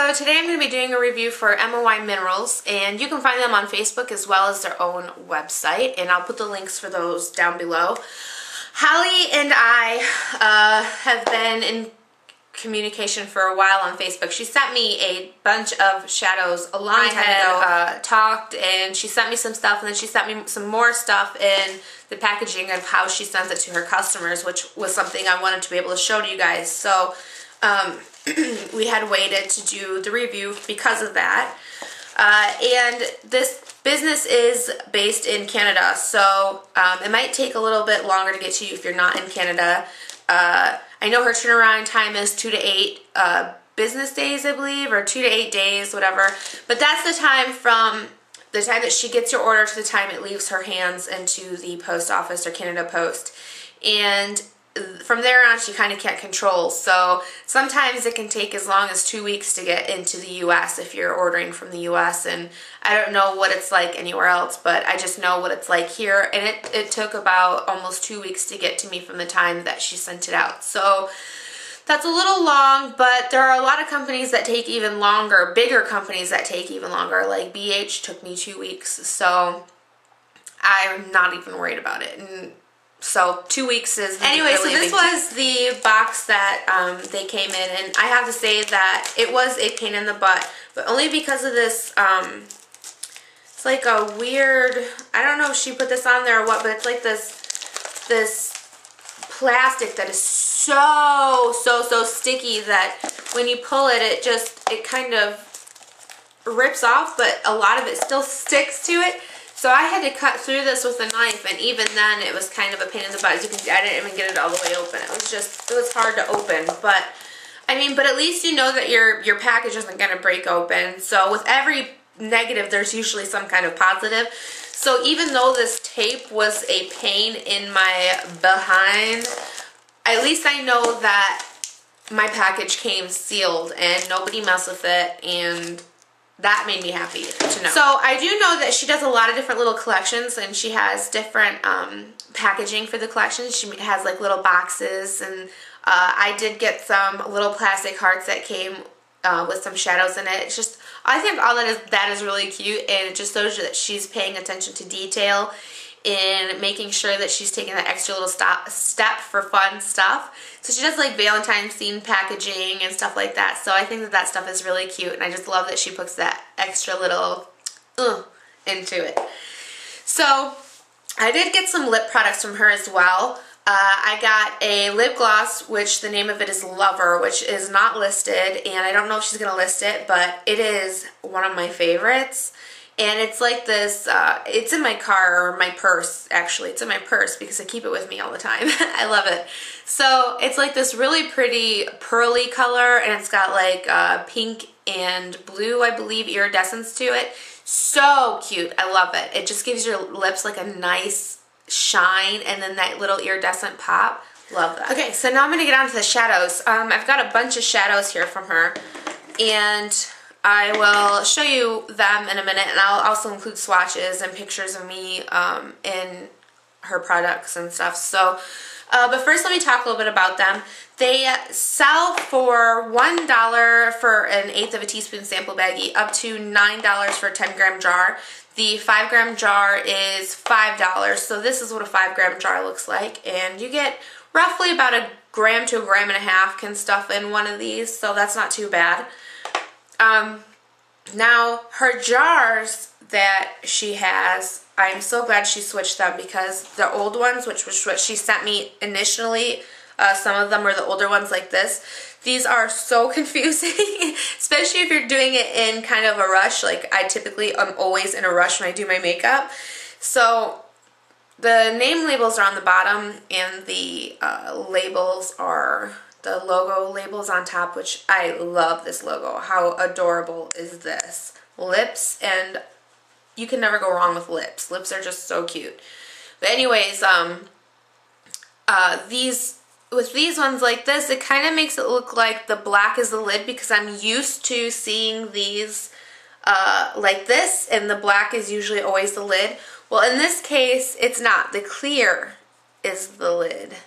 So today I'm going to be doing a review for MOI minerals, and you can find them on Facebook as well as their own website, and I'll put the links for those down below. Holly and I have been in communication for a while on Facebook. She sent me a bunch of shadows a long time ago. Talked, and she sent me some stuff, and then she sent me some more stuff in the packaging of how she sends it to her customers, which was something I wanted to be able to show to you guys. So we had waited to do the review because of that. And this business is based in Canada, so it might take a little bit longer to get to you if you're not in Canada. I know her turnaround time is 2 to 8 business days, I believe, or 2 to 8 days, whatever. But that's the time from the time that she gets your order to the time it leaves her hands into the post office or Canada Post. And from there on, she kind of can't control. So sometimes it can take as long as 2 weeks to get into the U.S. if you're ordering from the U.S. And I don't know what it's like anywhere else, but I just know what it's like here. And it took about almost 2 weeks to get to me from the time that she sent it out. So that's a little long, but there are a lot of companies that take even longer, bigger companies that take even longer. Like BH took me 2 weeks, so I'm not even worried about it. And so 2 weeks is anyway. Really, so this was the box that they came in, and I have to say that it was a pain in the butt, but only because of this. It's like a weird. I don't know if she put this on there or what, but it's like this plastic that is so sticky that when you pull it, it kind of rips off, but a lot of it still sticks to it. So I had to cut through this with a knife, and even then it was kind of a pain in the butt. As you can see, I didn't even get it all the way open. It was hard to open, but I mean, but at least you know that your package isn't going to break open. So with every negative, there's usually some kind of positive. So even though this tape was a pain in my behind, at least I know that my package came sealed and nobody messed with it, and that made me happy to know. So I do know that she does a lot of different little collections, and she has different packaging for the collections. She has like little boxes, and I did get some little plastic hearts that came with some shadows in it. It's just, I think all that is really cute, and it just shows you that she's paying attention to detail in making sure that she's taking that extra little step for fun stuff. So she does like Valentine's themed packaging and stuff like that. So I think that stuff is really cute, and I just love that she puts that extra little into it. So I did get some lip products from her as well. I got a lip gloss, which the name of it is Lover, which is not listed, and I don't know if she's going to list it, but it is one of my favorites. And it's like this, it's in my car, or my purse, actually. It's in my purse because I keep it with me all the time. I love it. So it's like this really pretty pearly color, and it's got like pink and blue, I believe, iridescence to it. So cute. I love it. It just gives your lips like a nice shine, and then that little iridescent pop. Love that. Okay, so now I'm going to get on to the shadows. I've got a bunch of shadows here from her, and I will show you them in a minute, and I'll also include swatches and pictures of me in her products and stuff. So, but first let me talk a little bit about them. They sell for $1 for an 1/8 of a teaspoon sample baggie, up to $9 for a 10-gram jar. The 5-gram jar is $5, so this is what a 5-gram jar looks like, and you get roughly about 1 gram to 1.5 grams can stuff in one of these, so that's not too bad. Now her jars that she has, I'm so glad she switched them, because the old ones, which was what she sent me initially, some of them are the older ones like this. These are so confusing, especially if you're doing it in kind of a rush. Like I typically am always in a rush when I do my makeup. So the name labels are on the bottom, and the labels are the logo labels on top, which I love this logo. How adorable is this? Lips, and you can never go wrong with lips. Lips are just so cute. But anyways, with these ones like this, it kind of makes it look like the black is the lid, because I'm used to seeing these like this, and the black is usually always the lid. Well, in this case, it's not. The clear is the lid.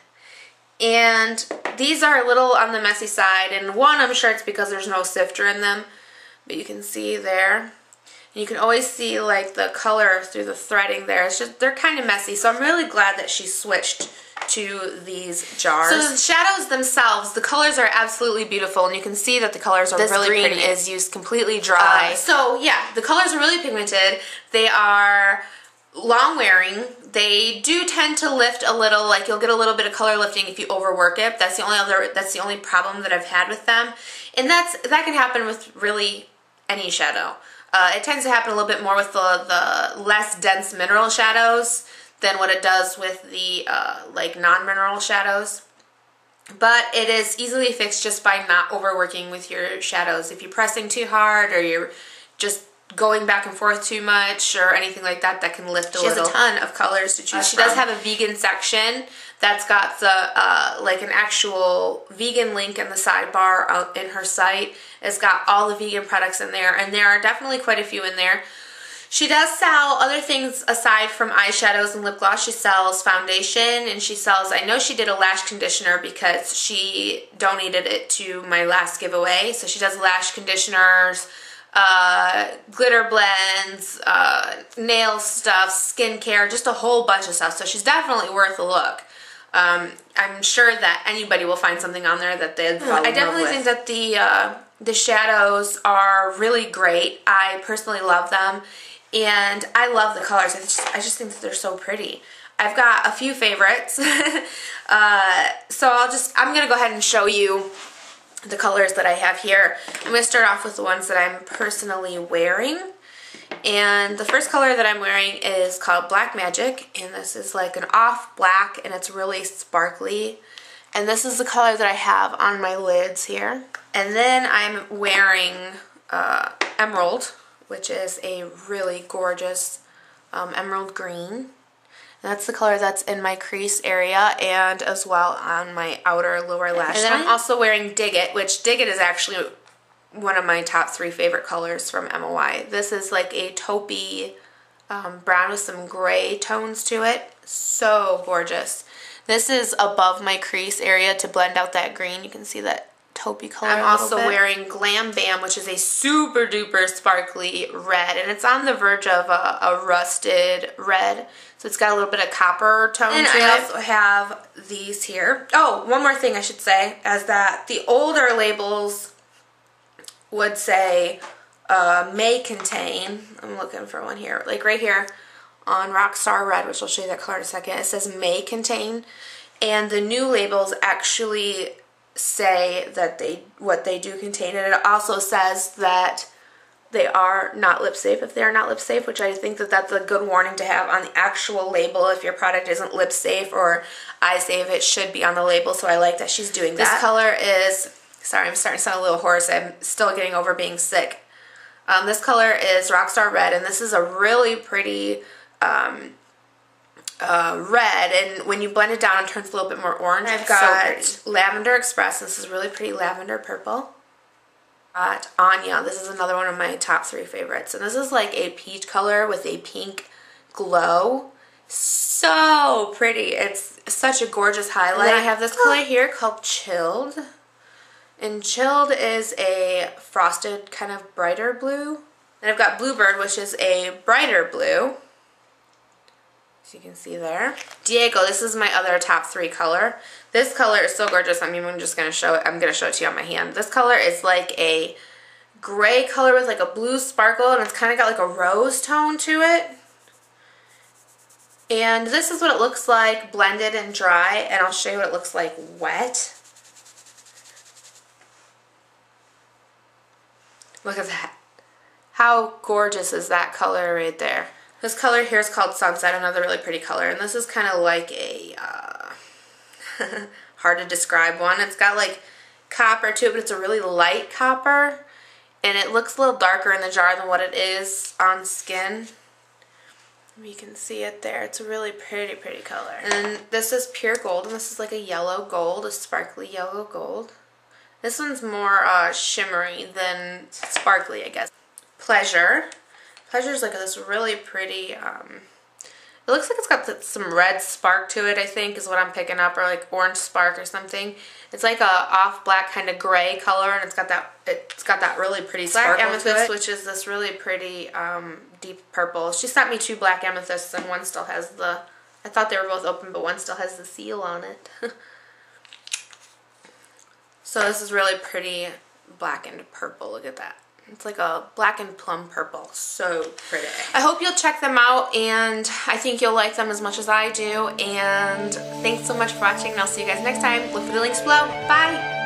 And these are a little on the messy side, and one, I'm sure it's because there's no sifter in them. but you can see there. And you can always see like the color through the threading there. It's just, they're kind of messy. So I'm really glad that she switched to these jars. So the shadows themselves, the colors are absolutely beautiful, and you can see that the colors are really pretty. This green is used completely dry. So yeah, the colors are really pigmented. They are long wearing. They do tend to lift a little, like you'll get a little bit of color lifting if you overwork it. That's the only problem that I've had with them. And that can happen with really any shadow. It tends to happen a little bit more with the less dense mineral shadows than what it does with the like non-mineral shadows. But it is easily fixed just by not overworking with your shadows. If you're pressing too hard or you're just going back and forth too much or anything like that, that can lift a little. She has a ton of colors to choose from. She does have a vegan section that's got the like an actual vegan link in the sidebar out in her site. It's got all the vegan products in there, and there are definitely quite a few in there. She does sell other things aside from eyeshadows and lip gloss. She sells foundation, and she sells, I know she did a lash conditioner because she donated it to my last giveaway. So she does lash conditioners, glitter blends, nail stuff, skincare, just a whole bunch of stuff. So she's definitely worth a look. I'm sure that anybody will find something on there that they'd fall in love with. I definitely think that the shadows are really great. I personally love them. And I love the colors. I just think that they're so pretty. I've got a few favorites. So I'm going to go ahead and show you the colors that I have here. I'm going to start off with the ones that I'm personally wearing. And the first color that I'm wearing is called Black Magic. And this is like an off black, and it's really sparkly. And this is the color that I have on my lids here. And then I'm wearing Emerald, which is a really gorgeous emerald green. And that's the color that's in my crease area and as well on my outer lower lash line. And then I'm also wearing Dig It, which Dig It is actually one of my top 3 favorite colors from MOI. This is like a taupey brown with some gray tones to it. So gorgeous. This is above my crease area to blend out that green. You can see that taupey color. I'm also wearing Glam Bam, which is a super duper sparkly red, and it's on the verge of a rusted red, so it's got a little bit of copper tone to it. And I also have these here. Oh, one more thing I should say is that the older labels would say may contain, I'm looking for one here, like right here on Rockstar Red, which I'll show you that color in a second, it says may contain, and the new labels actually say that what they do contain, and it also says that they are not lip safe if they are not lip safe, which I think that that's a good warning to have on the actual label. If your product isn't lip safe or eye safe, it should be on the label, so I like that she's doing that. This color is, sorry, I'm starting to sound a little hoarse, I'm still getting over being sick. This color is Rockstar Red, and this is a really pretty red, and when you blend it down, it turns a little bit more orange. I've got Lavender Express. This is really pretty lavender purple. Anya. This is another one of my top 3 favorites, and this is like a peach color with a pink glow. So pretty. It's such a gorgeous highlight. And then I have this color here called Chilled, and Chilled is a frosted kind of brighter blue. And I've got Bluebird, which is a brighter blue. You can see there. Diego, this is my other top 3 color. This color is so gorgeous. I mean, I'm just going to show it. I'm going to show it to you on my hand. This color is like a gray color with like a blue sparkle, and it's kind of got like a rose tone to it. And this is what it looks like blended and dry, and I'll show you what it looks like wet. Look at that. How gorgeous is that color right there? This color here is called Sunset, another really pretty color, and this is kind of like a hard to describe one. It's got like copper to it, but it's a really light copper, and it looks a little darker in the jar than what it is on skin. You can see it there. It's a really pretty, pretty color. And this is Pure Gold, and this is like a yellow gold, a sparkly yellow gold. This one's more shimmery than sparkly, I guess. Pleasure. Pleasure is like this really pretty, It looks like it's got some red spark to it, I think, is what I'm picking up, or like orange spark or something. It's like a off black kind of gray color, and it's got that really pretty sparkle black amethyst, which is this really pretty deep purple. She sent me 2 black amethysts, and one still has the, I thought they were both open, but one still has the seal on it. So this is really pretty black and purple. Look at that. It's like a black and plum purple. So pretty. I hope you'll check them out, and I think you'll like them as much as I do. And thanks so much for watching, and I'll see you guys next time. Look for the links below. Bye!